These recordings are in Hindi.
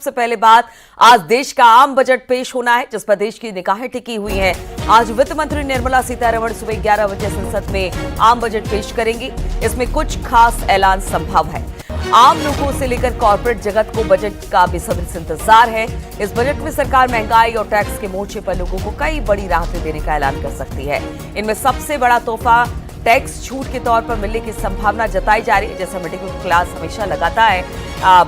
सबसे पहले बात, आज देश का आम बजट पेश होना है जिस पर देश की निगाहें टिकी हुई हैं। आज वित्त मंत्री निर्मला सीतारमण सुबह 11 बजे संसद में आम बजट पेश करेंगी। इसमें कुछ खास ऐलान संभव है। आम लोगों से लेकर कॉर्पोरेट जगत को बजट का बेसब्री से इंतजार है। इस बजट में सरकार महंगाई और टैक्स के मोर्चे पर लोगों को कई बड़ी राहतें देने का ऐलान कर सकती है। इनमें सबसे बड़ा तोहफा टैक्स छूट के तौर पर मिलने की संभावना जताई जा रही है। जैसे मिडिल क्लास हमेशा लगाता है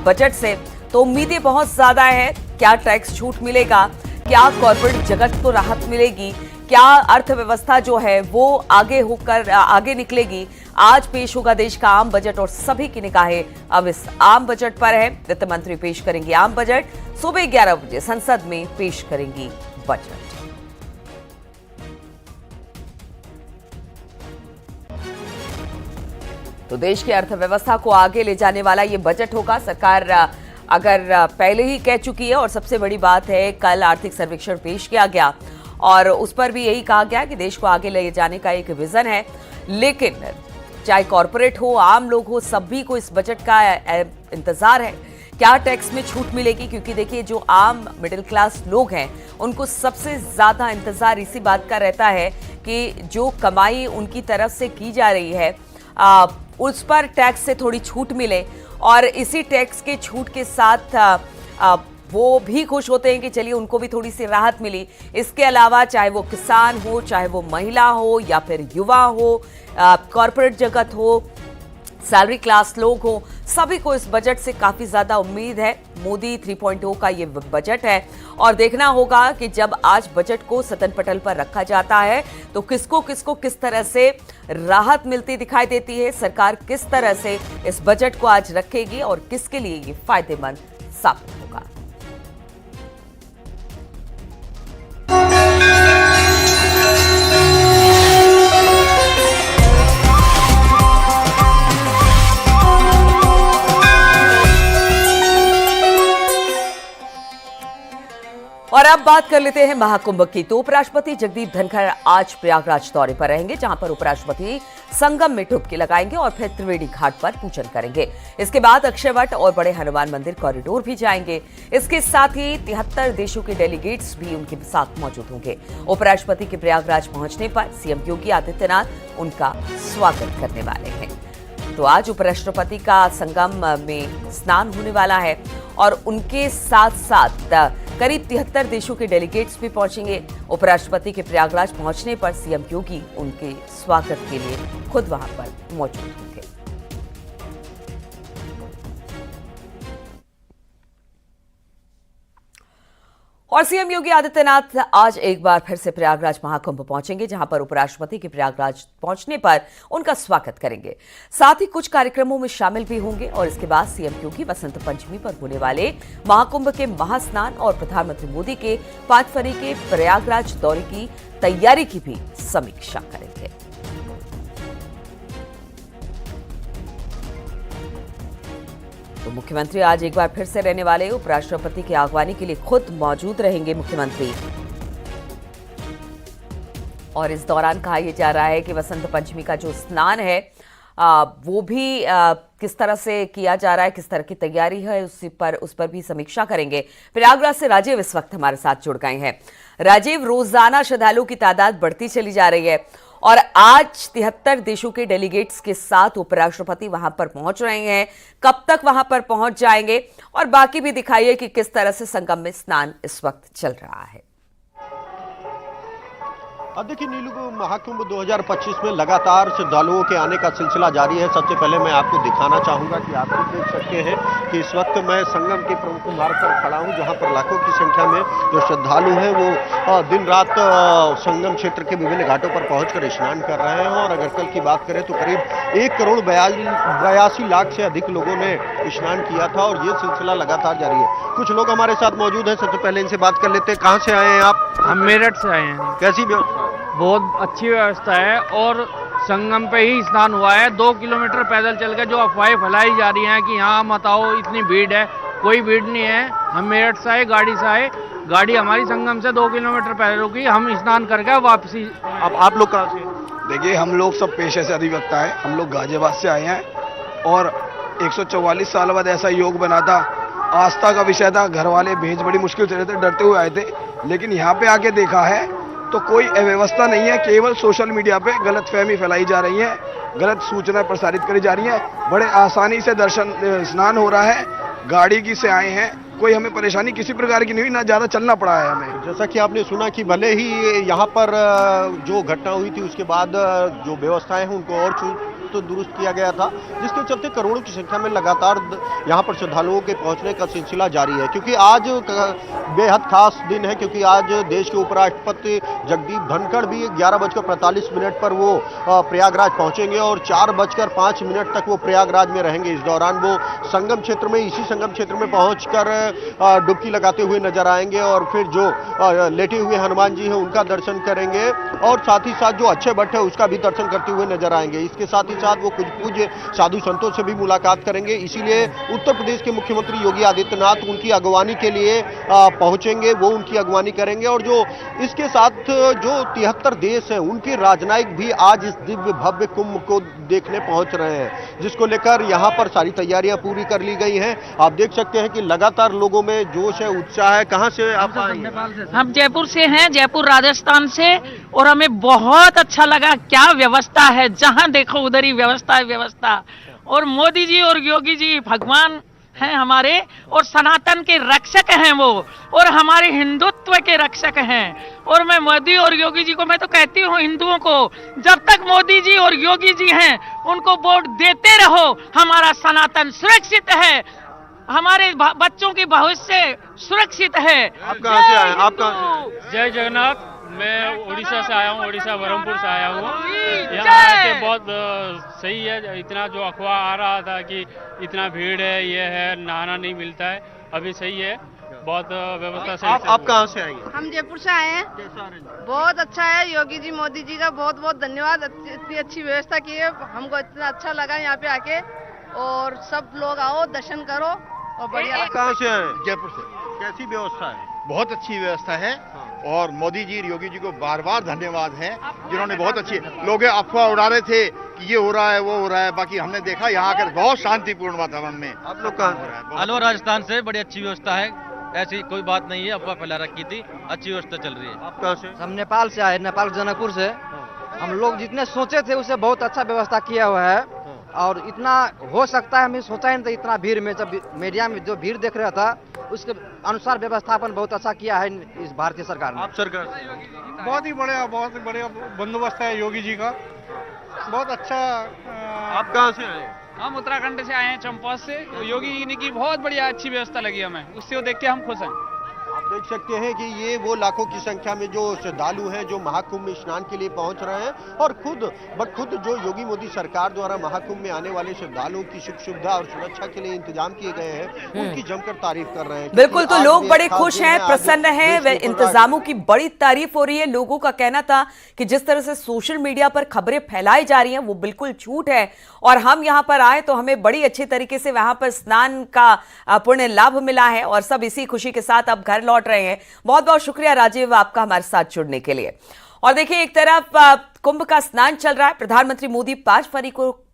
बजट से, तो उम्मीदें बहुत ज्यादा है। क्या टैक्स छूट मिलेगा, क्या कॉर्पोरेट जगत को राहत मिलेगी, क्या अर्थव्यवस्था जो है वो आगे निकलेगी। आज पेश होगा देश का आम बजट और सभी की निगाहें अब इस आम बजट पर है। वित्त मंत्री पेश करेंगी आम बजट, सुबह 11 बजे संसद में पेश करेंगी बजट। तो देश की अर्थव्यवस्था को आगे ले जाने वाला ये बजट होगा। सरकार अगर पहले ही कह चुकी है, और सबसे बड़ी बात है कल आर्थिक सर्वेक्षण पेश किया गया और उस पर भी यही कहा गया कि देश को आगे ले जाने का एक विजन है। लेकिन चाहे कॉर्पोरेट हो, आम लोग हो, सभी को इस बजट का इंतजार है। क्या टैक्स में छूट मिलेगी, क्योंकि देखिए जो आम मिडिल क्लास लोग हैं उनको सबसे ज्यादा इंतजार इसी बात का रहता है कि जो कमाई उनकी तरफ से की जा रही है उस पर टैक्स से थोड़ी छूट मिले, और इसी टैक्स के छूट के साथ वो भी खुश होते हैं कि चलिए उनको भी थोड़ी सी राहत मिली। इसके अलावा चाहे वो किसान हो, चाहे वो महिला हो या फिर युवा हो, कॉर्पोरेट जगत हो, सैलरी क्लास लोग हो, सभी को इस बजट से काफी ज्यादा उम्मीद है। मोदी 3.0 का ये बजट है और देखना होगा कि जब आज बजट को सदन पटल पर रखा जाता है तो किसको किसको किस तरह से राहत मिलती दिखाई देती है। सरकार किस तरह से इस बजट को आज रखेगी और किसके लिए ये फायदेमंद साबित होगा। और अब बात कर लेते हैं महाकुंभ की। तो उपराष्ट्रपति जगदीप धनखड़ आज प्रयागराज दौरे पर रहेंगे, जहां पर उपराष्ट्रपति संगम में डुबकी लगाएंगे और फिर त्रिवेणी घाट पर पूजन करेंगे। इसके बाद अक्षयवट और बड़े हनुमान मंदिर कॉरिडोर भी जाएंगे। इसके साथ ही 73 देशों के डेलीगेट्स भी उनके साथ मौजूद होंगे। उपराष्ट्रपति के प्रयागराज पहुंचने पर सीएम योगी आदित्यनाथ उनका स्वागत करने वाले हैं। तो आज उपराष्ट्रपति का संगम में स्नान होने वाला है और उनके साथ साथ करीब 73 देशों के डेलीगेट्स भी पहुंचेंगे। उपराष्ट्रपति के प्रयागराज पहुंचने पर सीएम योगी उनके स्वागत के लिए खुद वहां पर मौजूद होंगे। और सीएम योगी आदित्यनाथ आज एक बार फिर से प्रयागराज महाकुंभ पहुंचेंगे, जहां पर उपराष्ट्रपति के प्रयागराज पहुंचने पर उनका स्वागत करेंगे। साथ ही कुछ कार्यक्रमों में शामिल भी होंगे और इसके बाद सीएम योगी वसंत पंचमी पर होने वाले महाकुंभ के महास्नान और प्रधानमंत्री मोदी के 5 फरवरी के प्रयागराज दौरे की तैयारी की भी समीक्षा करेंगे। तो मुख्यमंत्री आज एक बार फिर से रहने वाले उपराष्ट्रपति की आगवानी के लिए खुद मौजूद रहेंगे मुख्यमंत्री। और इस दौरान कहा यह जा रहा है कि वसंत पंचमी का जो स्नान है वो भी किस तरह से किया जा रहा है, किस तरह की तैयारी है उस पर भी समीक्षा करेंगे। प्रयागराज से राजीव इस वक्त हमारे साथ जुड़ गए हैं। राजीव, रोजाना श्रद्धालुओं की तादाद बढ़ती चली जा रही है और आज 73 देशों के डेलीगेट्स के साथ उपराष्ट्रपति वहां पर पहुंच रहे हैं। कब तक वहां पर पहुंच जाएंगे और बाकी भी दिखाइए कि किस तरह से संगम में स्नान इस वक्त चल रहा है। देखिए नीलू, महाकुंभ 2025 में लगातार श्रद्धालुओं के आने का सिलसिला जारी है। सबसे पहले मैं आपको दिखाना चाहूंगा कि आप भी देख सकते हैं कि इस वक्त मैं संगम के प्रमुख मार्ग पर खड़ा हूं, जहां पर लाखों की संख्या में जो श्रद्धालु हैं वो दिन रात संगम क्षेत्र के विभिन्न घाटों पर पहुंचकर स्नान कर रहे हैं। और अगर कल की बात करें तो करीब 1,82 लाख से अधिक लोगों ने स्नान किया था और ये सिलसिला लगातार जारी है। कुछ लोग हमारे साथ मौजूद हैं, सबसे पहले इनसे बात कर लेते हैं। कहाँ से आए हैं आप? हम मेरठ से आए हैं। कैसी व्यवस्था? बहुत अच्छी व्यवस्था है और संगम पे ही स्नान हुआ है। 2 किलोमीटर पैदल चल के जो अफवाहें फैलाई जा रही हैं कि यहाँ मत आओ, इतनी भीड़ है, कोई भीड़ नहीं है। हम मेरठ से आए, गाड़ी से आए, गाड़ी हमारी संगम से 2 किलोमीटर पैदल रुकी, हम स्नान करके वापसी। अब आप लोग कहाँ से? देखिए हम लोग सब पेशे से अधिवक्ता हैं, हम लोग गाजियाबाद से आए हैं और 144 साल बाद ऐसा योग बना था आस्था का विषय था। घर वाले भेज बड़ी मुश्किल से रहे थे, डरते हुए आए थे, लेकिन यहाँ पे आके देखा है तो कोई अव्यवस्था नहीं है। केवल सोशल मीडिया पे गलतफहमी फैलाई जा रही है, गलत सूचना प्रसारित करी जा रही है। बड़े आसानी से दर्शन स्नान हो रहा है, गाड़ी की से आए हैं, कोई हमें परेशानी किसी प्रकार की नहीं हुई, ना ज़्यादा चलना पड़ा है हमें। जैसा कि आपने सुना कि भले ही यहाँ पर जो घटना हुई थी उसके बाद जो व्यवस्थाएं हैं उनको और तो दुरुस्त किया गया था, जिसके चलते करोड़ों की संख्या में लगातार यहाँ पर श्रद्धालुओं के पहुंचने का सिलसिला जारी है। क्योंकि आज बेहद खास दिन है, क्योंकि आज देश के उपराष्ट्रपति जगदीप धनखड़ भी 11:45 पर वो प्रयागराज पहुंचेंगे और 4:05 तक वो प्रयागराज में रहेंगे। इस दौरान वो संगम क्षेत्र में, इसी संगम क्षेत्र में पहुंचकर डुबकी लगाते हुए नजर आएंगे और फिर जो लेटे हुए हनुमान जी हैं उनका दर्शन करेंगे और साथ ही साथ जो अच्छे भट्ट है उसका भी दर्शन करते हुए नजर आएंगे। इसके साथ ही साथ वो कुछ पूज्य साधु संतों से भी मुलाकात करेंगे। इसीलिए उत्तर प्रदेश के मुख्यमंत्री योगी आदित्यनाथ उनकी अगवानी के लिए पहुंचेंगे, वो उनकी अगवानी करेंगे। और जो इसके साथ जो 73 देश हैं उनके राजनयिक भी आज इस दिव्य भव्य कुंभ को देखने पहुंच रहे हैं, जिसको लेकर यहाँ पर सारी तैयारियां पूरी कर ली गई हैं। आप देख सकते हैं कि लगातार लोगों में जोश है, उत्साह है। कहाँ से आप आए हैं? हम जयपुर से हैं, जयपुर राजस्थान से, और हमें बहुत अच्छा लगा। क्या व्यवस्था है, जहां देखो उधर ही व्यवस्था है, व्यवस्था। और मोदी जी और योगी जी भगवान हैं हमारे, और सनातन के रक्षक हैं वो, और हमारे हिंदुत्व के रक्षक हैं। और मैं मोदी और योगी जी को, मैं तो कहती हूँ हिंदुओं को, जब तक मोदी जी और योगी जी हैं उनको वोट देते रहो। हमारा सनातन सुरक्षित है, हमारे बच्चों की भविष्य सुरक्षित है। आप कहाँ से आए? आप कहाँ? जय जगन्नाथ। मैं उड़ीसा से आया हूँ, उड़ीसा बरहमपुर से आया हूँ। यहाँ आके बहुत सही है। इतना जो अफवाह आ रहा था कि इतना भीड़ है, ये है, नहाना नहीं मिलता है, अभी सही है, बहुत व्यवस्था सही। आप कहाँ से आएंगे? हम जयपुर से आए हैं। बहुत अच्छा है, योगी जी मोदी जी का बहुत बहुत धन्यवाद। इतनी अच्छी व्यवस्था की है, हमको इतना अच्छा लगा यहाँ पे आके। और सब लोग आओ, दर्शन करो और बढ़िया। आप कहाँ से आए? जयपुर से। कैसी व्यवस्था है? बहुत अच्छी व्यवस्था है और मोदी जी योगी जी को बार बार धन्यवाद है, जिन्होंने बहुत अच्छी, लोग अफवाह उड़ा रहे थे कि ये हो रहा है, वो हो रहा है, बाकी हमने देखा यहाँ आकर बहुत शांतिपूर्ण वातावरण में। आप लोग कहाँ हो रहा है? अलवर राजस्थान से। बड़ी अच्छी व्यवस्था है, ऐसी कोई बात नहीं है, अफवाह फैला रखी थी, अच्छी व्यवस्था चल रही है। आप कहाँ से? हम नेपाल से आए, नेपाल जनकपुर से। हम लोग जितने सोचे थे उससे बहुत अच्छा व्यवस्था किया हुआ है, और इतना हो सकता है हमें सोचा ही नहीं था। इतना भीड़ में, जब मीडिया में जो भीड़ देख रहा था उसके अनुसार व्यवस्थापन बहुत अच्छा किया है इस भारतीय सरकार ने। आप सरकार? बहुत ही बढ़िया बंदोबस्त है योगी जी का, बहुत अच्छा। आप कहाँ से आए? हम उत्तराखंड से आए हैं, चंपावत से। योगी जी की बहुत बढ़िया अच्छी व्यवस्था लगी हमें, उससे देख के हम खुश हैं। आप देख सकते हैं कि ये वो लाखों की संख्या में जो श्रद्धालु हैं जो महाकुंभ में स्नान के लिए पहुंच रहे हैं, और खुद जो योगी मोदी सरकार द्वारा महाकुंभ में आने वाले श्रद्धालुओं की सुख सुविधा और सुरक्षा के लिए इंतजाम किए गए हैं, उनकी जमकर तारीफ कर रहे हैं। बिल्कुल, तो लोग बड़े खुश हैं, प्रसन्न हैं, वे इंतजामों की बड़ी तारीफ हो रही है। लोगों का कहना था कि जिस तरह से सोशल मीडिया पर खबरें फैलाई जा रही हैं वो बिल्कुल झूठ है, और हम यहाँ पर आए तो हमें बड़ी अच्छी तरीके से वहां पर स्नान का पुण्य लाभ मिला है, और सब इसी खुशी के साथ अब घर लौट रहे हैं। बहुत बहुत शुक्रिया राजीव आपका हमारे साथ जुड़ने के लिए। और देखिए, एक तरफ कुंभ का स्नान चल रहा है। प्रधानमंत्री मोदी 5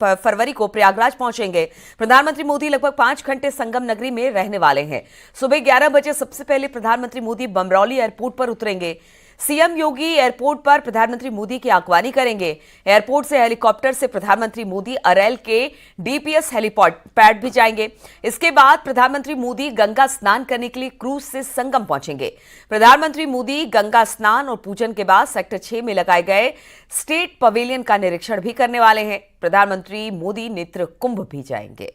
फरवरी को प्रयागराज पहुंचेंगे। प्रधानमंत्री मोदी लगभग 5 घंटे संगम नगरी में रहने वाले हैं। सुबह 11 बजे सबसे पहले प्रधानमंत्री मोदी बमरौली एयरपोर्ट पर उतरेंगे। सीएम योगी एयरपोर्ट पर प्रधानमंत्री मोदी की अगवानी करेंगे। एयरपोर्ट से हेलीकॉप्टर से प्रधानमंत्री मोदी अरेल के डीपीएस हेलीपैड भी जाएंगे। इसके बाद प्रधानमंत्री मोदी गंगा स्नान करने के लिए क्रूज से संगम पहुंचेंगे। प्रधानमंत्री मोदी गंगा स्नान और पूजन के बाद सेक्टर 6 में लगाए गए स्टेट पवेलियन का निरीक्षण भी करने वाले हैं। प्रधानमंत्री मोदी नेत्र कुंभ भी जाएंगे।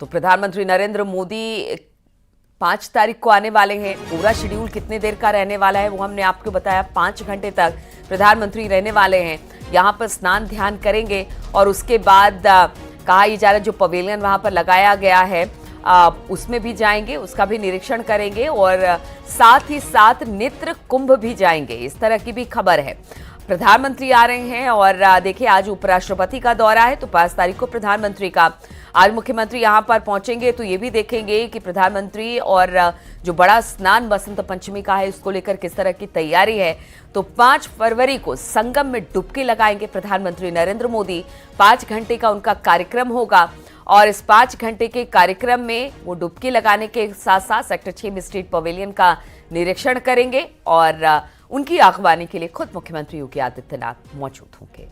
तो प्रधानमंत्री नरेंद्र मोदी 5 तारीख को आने वाले हैं। पूरा शेड्यूल कितने देर का रहने वाला है वो हमने आपको बताया। 5 घंटे तक प्रधानमंत्री रहने वाले हैं, यहाँ पर स्नान ध्यान करेंगे, और उसके बाद कहा जा रहा है जो पवेलियन वहाँ पर लगाया गया है उसमें भी जाएंगे, उसका भी निरीक्षण करेंगे, और साथ ही साथ नेत्र कुंभ भी जाएंगे। इस तरह की भी खबर है। प्रधानमंत्री आ रहे हैं और देखिए आज उपराष्ट्रपति का दौरा है तो 5 तारीख को प्रधानमंत्री का। आज मुख्यमंत्री यहां पर पहुंचेंगे तो ये भी देखेंगे कि प्रधानमंत्री और जो बड़ा स्नान बसंत पंचमी का है उसको लेकर किस तरह की तैयारी है। तो 5 फरवरी को संगम में डुबकी लगाएंगे प्रधानमंत्री नरेंद्र मोदी। 5 घंटे का उनका कार्यक्रम होगा और इस 5 घंटे के कार्यक्रम में वो डुबकी लगाने के साथ साथ सेक्टर 6 में स्टेट पवेलियन का निरीक्षण करेंगे और उनकी अगवानी के लिए खुद मुख्यमंत्री योगी आदित्यनाथ मौजूद होंगे।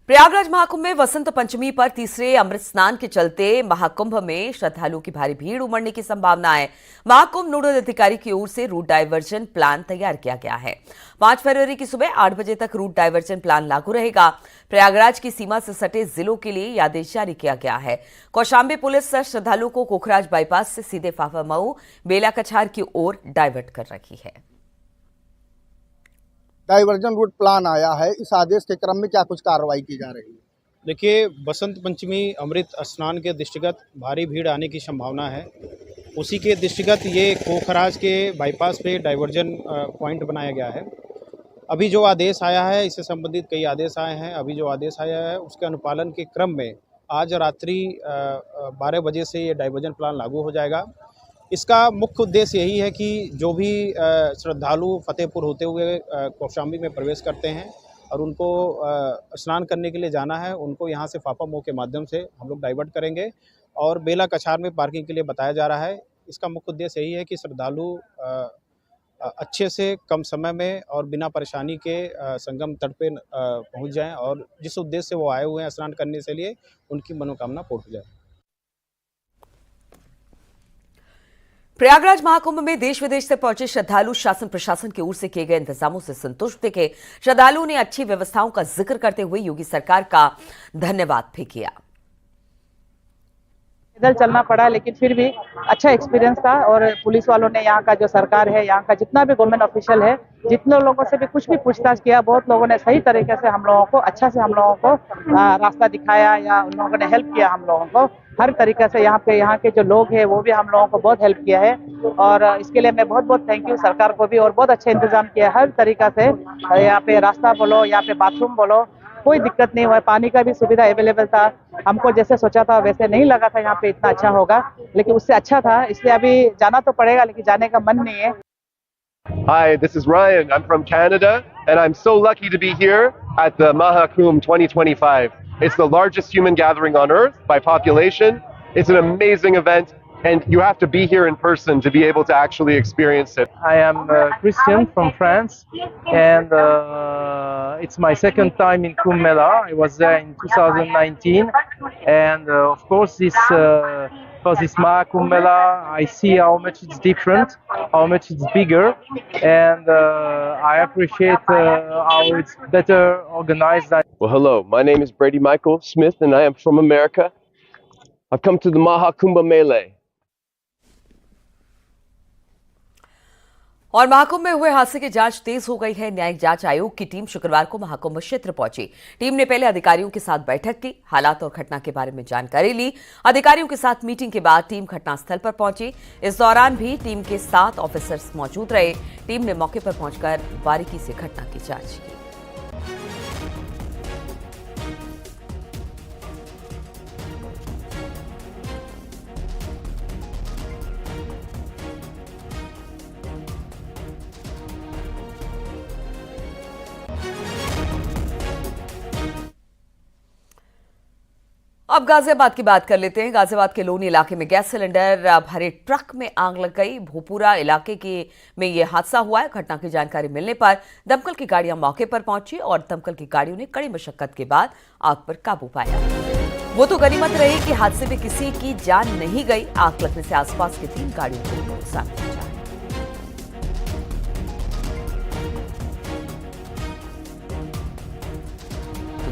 प्रयागराज महाकुंभ में वसंत पंचमी पर तीसरे अमृत स्नान के चलते महाकुंभ में श्रद्धालुओं की भारी भीड़ उमड़ने की संभावना है। महाकुंभ नोडल अधिकारी की ओर से रूट डायवर्जन प्लान तैयार किया गया है। 5 फरवरी की सुबह 8 बजे तक रूट डायवर्जन प्लान लागू रहेगा। प्रयागराज की सीमा से सटे जिलों के लिए यह आदेश जारी किया गया है। कौशांबी पुलिस श्रद्धालुओं को कोखराज बाईपास से सीधे फाफा मऊ बेला कछार की ओर डायवर्ट कर रही है। डाइवर्जन रूट प्लान आया है, इस आदेश के क्रम में क्या कुछ कार्रवाई की जा रही है? देखिए, बसंत पंचमी अमृत स्नान के दृष्टिगत भारी भीड़ आने की संभावना है। उसी के दृष्टिगत ये कोखराज के बाईपास पे डाइवर्जन पॉइंट बनाया गया है। अभी जो आदेश आया है, इससे संबंधित कई आदेश आए हैं। अभी जो आदेश आया है उसके अनुपालन के क्रम में आज रात्रि 12 बजे से ये डाइवर्जन प्लान लागू हो जाएगा। इसका मुख्य उद्देश्य यही है कि जो भी श्रद्धालु फतेहपुर होते हुए कौशांबी में प्रवेश करते हैं और उनको स्नान करने के लिए जाना है, उनको यहाँ से फाफा मऊ के माध्यम से हम लोग डाइवर्ट करेंगे और बेला कछार में पार्किंग के लिए बताया जा रहा है। इसका मुख्य उद्देश्य यही है कि श्रद्धालु अच्छे से कम समय में और बिना परेशानी के संगम तट पे पहुँच जाएँ और जिस उद्देश्य से वो आए हुए हैं स्नान करने के लिए उनकी मनोकामना पूर्ण हो जाए। प्रयागराज महाकुंभ में देश विदेश से पहुंचे श्रद्धालु शासन प्रशासन की ओर से किए गए इंतजामों से संतुष्ट दिखे। श्रद्धालुओं ने अच्छी व्यवस्थाओं का जिक्र करते हुए योगी सरकार का धन्यवाद भी किया। पैदल चलना पड़ा लेकिन फिर भी अच्छा एक्सपीरियंस था और पुलिस वालों ने, यहाँ का जो सरकार है, यहाँ का जितना भी गवर्नमेंट ऑफिशियल है, जितने लोगों से भी कुछ भी पूछताछ किया, बहुत लोगों ने सही तरीके से हम लोगों को अच्छा से हम लोगों को रास्ता दिखाया या उन लोगों ने हेल्प किया हम लोगों को हर तरीके से। यहाँ के जो लोग हैं वो भी हम लोगों को बहुत हेल्प किया है और इसके लिए मैं बहुत बहुत थैंक यू सरकार को भी। और बहुत अच्छा इंतजाम किया हर तरीका से। यहाँ पे रास्ता बोलो, यहाँ पे बाथरूम बोलो, कोई दिक्कत नहीं हुआ। पानी का भी सुविधा अवेलेबल था। हमको जैसे सोचा था वैसे नहीं लगा था यहाँ पे इतना अच्छा होगा, लेकिन उससे अच्छा था। इसलिए अभी जाना तो पड़ेगा लेकिन जाने का मन नहीं है। Hi, this is Ryan. I'm from Canada and I'm so lucky to be here at the Mahakumbh 2025. It's the largest human gathering on earth by population. It's an amazing event and you have to be here in person to be able to actually experience it. I am Christian from France and it's my second time in Kumbh Mela. I was there in 2019 and of course for this Mahakumbh Mela I see how much it's different, how much it's bigger and I appreciate how it's better organized. Well, hello, my name is Brady Michael Smith and I am from America. I've come to the Mahakumbh Mela. और महाकुंभ में हुए हादसे की जांच तेज हो गई है। न्यायिक जांच आयोग की टीम शुक्रवार को महाकुंभ क्षेत्र पहुंची। टीम ने पहले अधिकारियों के साथ बैठक की, हालात और घटना के बारे में जानकारी ली। अधिकारियों के साथ मीटिंग के बाद टीम घटनास्थल पर पहुंची। इस दौरान भी टीम के 7 ऑफिसर्स मौजूद रहे। टीम ने मौके पर पहुंचकर बारीकी से घटना की जांच की। अब गाजियाबाद की बात कर लेते हैं। गाजियाबाद के लोनी इलाके में गैस सिलेंडर भरे ट्रक में आग लग गई। भोपुरा इलाके में यह हादसा हुआ है। घटना की जानकारी मिलने पर दमकल की गाड़ियां मौके पर पहुंची और दमकल की गाड़ियों ने कड़ी मशक्कत के बाद आग पर काबू पाया। वो तो गनीमत रही कि हादसे में किसी की जान नहीं गई। आग लगने से आसपास की 3 गाड़ियों को नुकसान पहुंचा।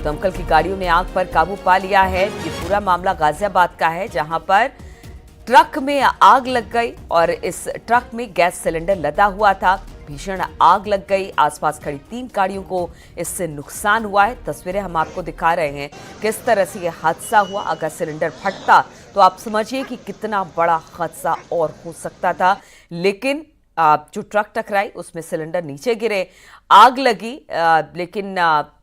दमकल की गाड़ियों ने आग पर काबू पा लिया है। ये पूरा मामला गाजियाबाद का है, जहां पर ट्रक में आग लग गई और इस ट्रक में गैस सिलेंडर लदा हुआ था। भीषण आग लग गई। आसपास खड़ी 3 गाड़ियों को इससे नुकसान हुआ है। तस्वीरें हम आपको दिखा रहे हैं किस तरह से यह हादसा हुआ। अगर सिलेंडर फटता तो आप समझिए कि कितना बड़ा हादसा और हो सकता था, लेकिन जो ट्रक टकराई उसमें सिलेंडर नीचे गिरे, आग लगी, लेकिन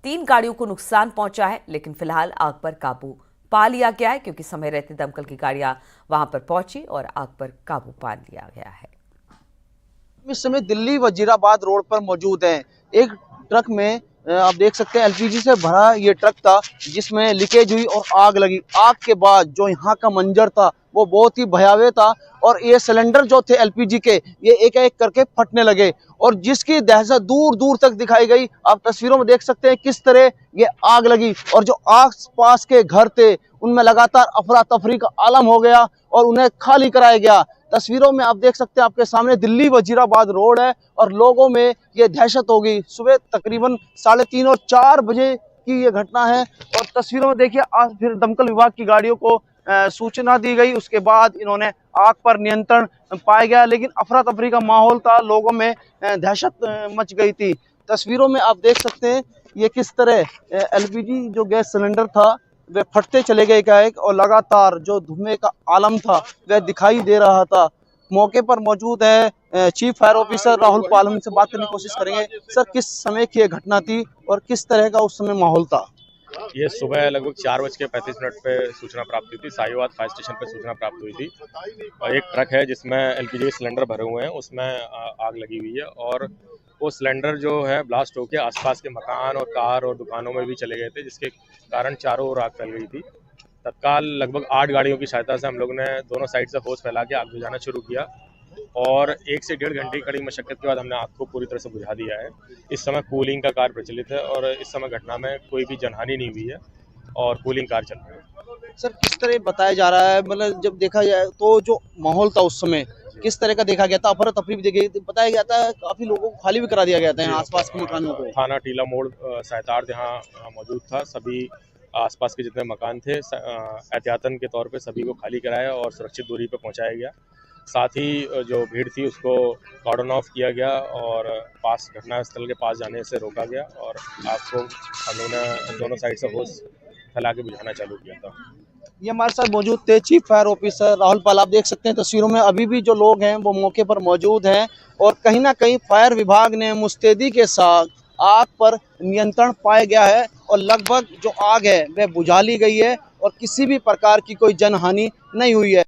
3 गाड़ियों को नुकसान पहुंचा है। लेकिन फिलहाल आग पर काबू पा लिया गया है, क्योंकि समय रहते दमकल की गाड़ियां वहां पर पहुंची और आग पर काबू पा लिया गया है। इस समय दिल्ली वजीराबाद रोड पर मौजूद है। एक ट्रक में आप देख सकते हैं एलपीजी से भरा ये ट्रक था, जिसमें लीकेज हुई और आग लगी। आग के बाद जो यहाँ का मंजर था वो बहुत ही भयावह था, और ये सिलेंडर जो थे एलपीजी के, ये एक एक करके फटने लगे, और जिसकी दहशत दूर दूर तक दिखाई गई। आप तस्वीरों में देख सकते हैं किस तरह ये आग लगी, और जो आस पास के घर थे उनमें लगातार अफरा तफरी का आलम हो गया और उन्हें खाली कराया गया। तस्वीरों में आप देख सकते हैं आपके सामने दिल्ली वजीराबाद रोड है, और लोगों में ये दहशत हो गई। सुबह तकरीबन 3:30 और 4 बजे की ये घटना है, और तस्वीरों में देखिए आज फिर दमकल विभाग की गाड़ियों को सूचना दी गई। उसके बाद इन्होंने आग पर नियंत्रण पाया गया, लेकिन अफरा तफरी का माहौल था, लोगों में दहशत मच गई थी। तस्वीरों में आप देख सकते हैं ये किस तरह एलपीजी जो गैस सिलेंडर था वह फटते चले गए एक, और लगातार जो धुएं का आलम था वह दिखाई दे रहा था। मौके पर मौजूद है चीफ फायर ऑफिसर राहुल पाल, उनसे बात करने की कोशिश करेंगे। सर, किस समय की यह घटना थी और किस तरह का उस समय माहौल था? ये सुबह लगभग 4:35 पे सूचना प्राप्त हुई थी। साहिवाल फायर स्टेशन पे सूचना प्राप्त हुई थी, और एक ट्रक है जिसमें एलपीजी सिलेंडर भरे हुए हैं, उसमें आग लगी हुई है, और वो सिलेंडर जो है ब्लास्ट होकर आसपास के मकान और कार और दुकानों में भी चले गए थे, जिसके कारण चारों ओर आग फैल गई थी। तत्काल लगभग 8 गाड़ियों की सहायता से हम लोगों ने दोनों साइड से होस फैला के आग बुझाना शुरू किया, और 1 से 1.5 घंटे की कड़ी मशक्कत के बाद हमने आग को पूरी तरह से बुझा दिया है। इस समय कूलिंग का कार्य प्रचलित है, और इस समय घटना में कोई भी जनहानि नहीं हुई है, और कूलिंग कार्य चल रहा है। सर, किस तरह बताया जा रहा है, मतलब जब देखा जाए तो जो माहौल था उस समय किस तरह का देखा गया था? अफरा तफरी भी देखी, बताया गया था काफी लोगों को खाली भी करा दिया गया था आसपास के मकानों को। थाना टीला मोड़ सैतार्थ यहाँ मौजूद था, सभी आसपास के जितने मकान थे एहतियातन के तौर पे सभी को खाली कराया और सुरक्षित दूरी पे पहुंचाया गया। साथ ही जो भीड़ थी उसको कॉर्डन ऑफ किया गया और पास घटनास्थल के पास जाने से रोका गया, और आग को हम लोगों ने दोनों साइड से होस फैला के बुझाना चालू किया था। ये हमारे साथ मौजूद थे चीफ फायर ऑफिसर राहुल पाल। आप देख सकते हैं तस्वीरों में अभी भी जो लोग हैं वो मौके पर मौजूद हैं, और कहीं ना कहीं फायर विभाग ने मुस्तैदी के साथ आग पर नियंत्रण पाया गया है, और लगभग जो आग है वह बुझा ली गई है, और किसी भी प्रकार की कोई जनहानि नहीं हुई है।